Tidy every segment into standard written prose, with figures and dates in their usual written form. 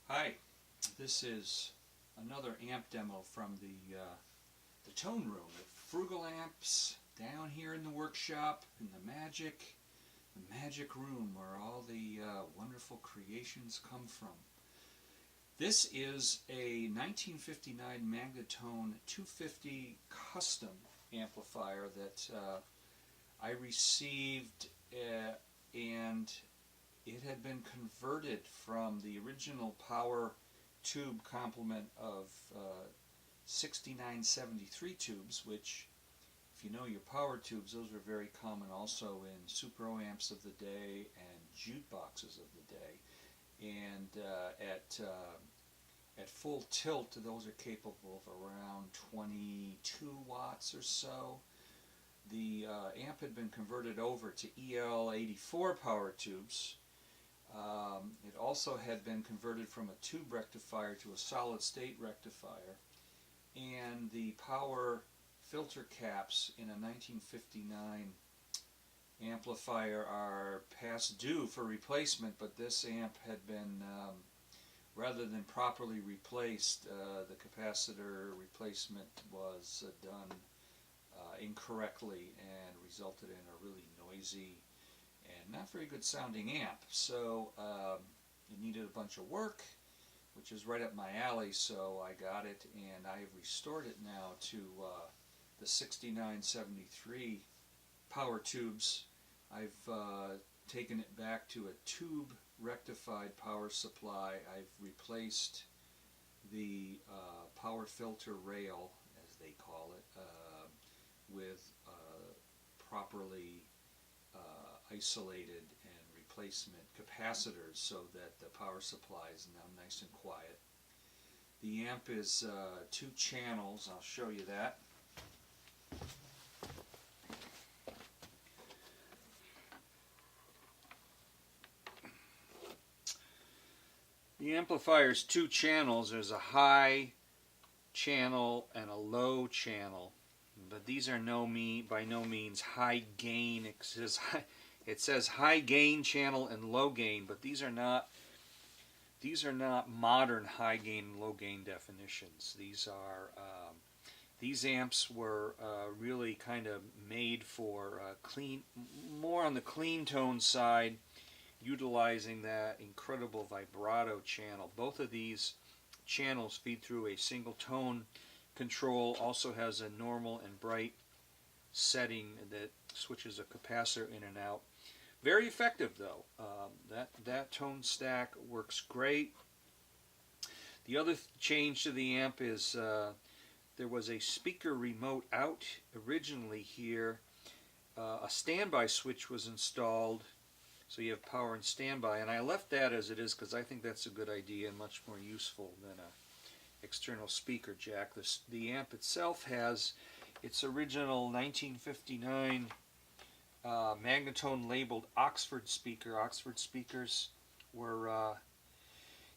Hi, this is another amp demo from the tone room at Frugal Amps down here in the workshop in the magic room where all the wonderful creations come from. This is a 1959 Magnatone 250 custom amplifier that I received and it had been converted from the original power tube complement of 6973 tubes, which, if you know your power tubes, those were very common also in super amps of the day and jukeboxes of the day. And at full tilt, those are capable of around 22 watts or so. The amp had been converted over to EL84 power tubes. It also had been converted from a tube rectifier to a solid state rectifier, and the power filter caps in a 1959 amplifier are past due for replacement, but this amp had been, rather than properly replaced, the capacitor replacement was done incorrectly and resulted in a really noisy and not very good sounding amp. So it needed a bunch of work, which is right up my alley, so I got it, and I've restored it now to the 6973 power tubes. I've taken it back to a tube rectified power supply. I've replaced the power filter rail, as they call it, with properly isolated and replacement capacitors so that the power supply is now nice and quiet. The amp is 2 channels. I'll show you that. The amplifier is 2 channels. There's a high channel and a low channel, but these are by no means high gain. It says high gain channel and low gain, but these are not modern high gain and low gain definitions. These amps were really kind of made for clean, more on the clean tone side, utilizing that incredible vibrato channel. Both of these channels feed through a single tone control. Also has a normal and bright setting that switches a capacitor in and out. Very effective though. That tone stack works great. The other change to the amp is there was a speaker remote out originally here. A standby switch was installed, so you have power and standby, and I left that as it is because I think that's a good idea and much more useful than an external speaker jack. The amp itself has its original 1959 Magnatone labeled Oxford speaker. Oxford speakers were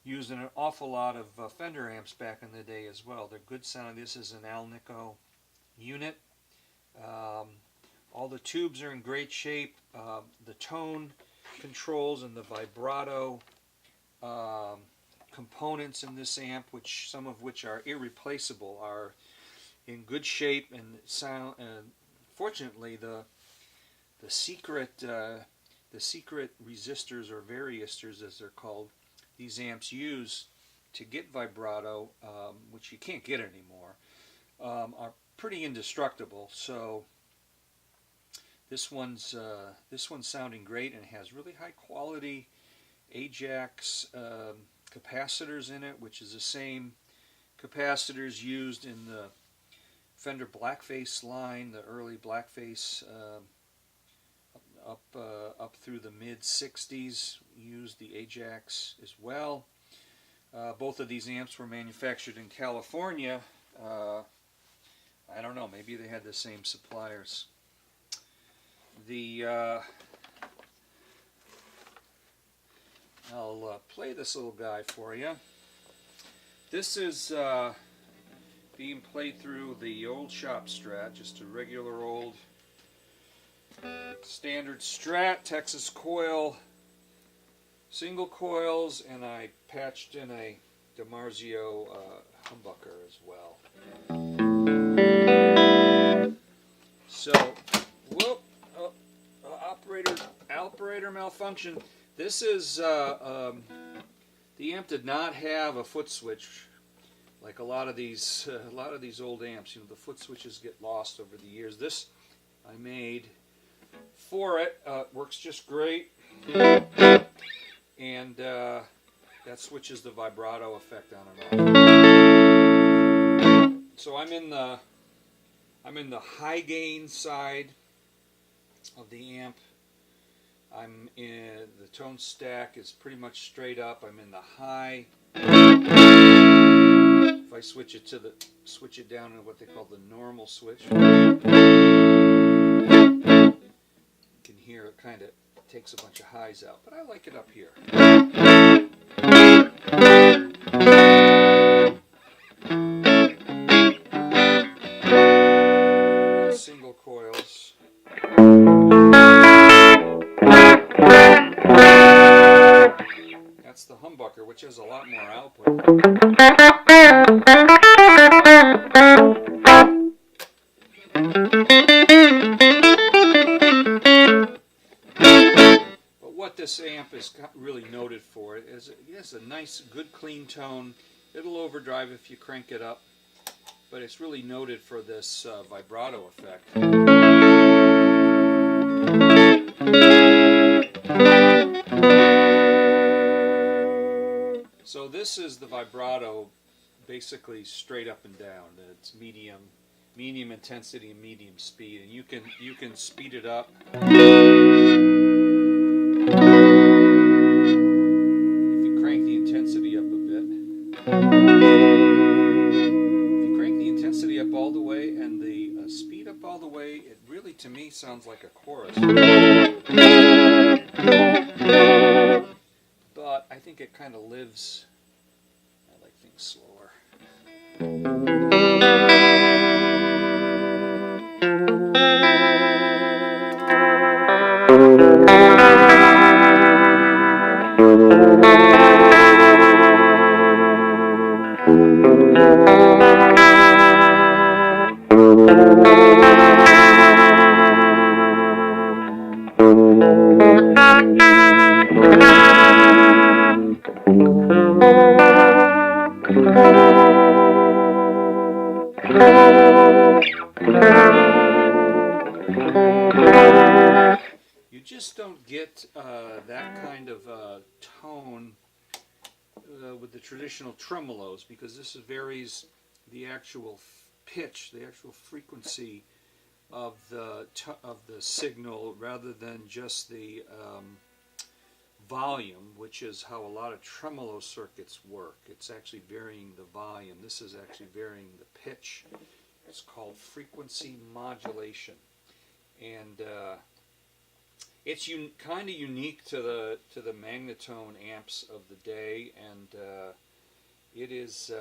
used in an awful lot of Fender amps back in the day as well. They're good sounding. This is an Alnico unit. All the tubes are in great shape. The tone controls and the vibrato components in this amp, some of which are irreplaceable, are in good shape and sound. Fortunately, the secret resistors, or varistors as they're called, these amps use to get vibrato, which you can't get anymore, are pretty indestructible. So this one's sounding great and has really high quality Ajax capacitors in it, which is the same capacitors used in the Fender Blackface line, the early Blackface up through the mid-60s, used the Ajax as well. Both of these amps were manufactured in California. I don't know, maybe they had the same suppliers. I'll play this little guy for you. This is being played through the old shop Strat, just a regular old standard Strat, Texas coil, single coils, and I patched in a DiMarzio humbucker as well. So, whoop, operator malfunction. This is, the amp did not have a foot switch like a lot of these old amps. You know, the foot switches get lost over the years. This I made for it. Works just great. And that switches the vibrato effect on and off. So I'm in the high gain side of the amp. I'm in the tone stack is pretty much straight up. I'm in the high. If I switch it down to what they call the normal switch, you can hear it kind of takes a bunch of highs out, but I like it up here. Single coils. That's the humbucker, which has a lot more output. But what this amp is really noted for is it has a nice, good, clean tone. It'll overdrive if you crank it up, but it's really noted for this vibrato effect. So this is the vibrato, basically straight up and down. It's medium intensity and medium speed, and you can speed it up. If you crank the intensity up a bit, up all the way and the speed up all the way, it really, to me, sounds like a chorus. But I think it kind of lives. I like things slower. You just don't get that kind of tone with the traditional tremolos, because this varies the actual pitch, the actual frequency of the signal, rather than just the volume, which is how a lot of tremolo circuits work. It's actually varying the volume. This is actually varying the pitch. It's called frequency modulation, and it's kind of unique to the Magnatone amps of the day, and it is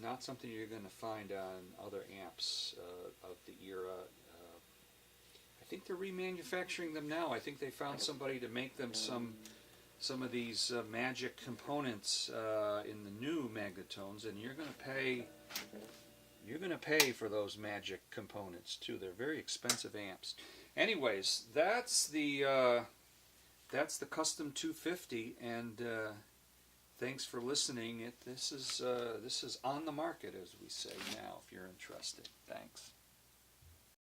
not something you're going to find on other amps of the era. I think they're remanufacturing them now. I think they found somebody to make them some of these magic components in the new Magnatones, and you're going to pay for those magic components too. They're very expensive amps. Anyways, that's the Custom 250, and thanks for listening. This is on the market, as we say now, if you're interested. Thanks.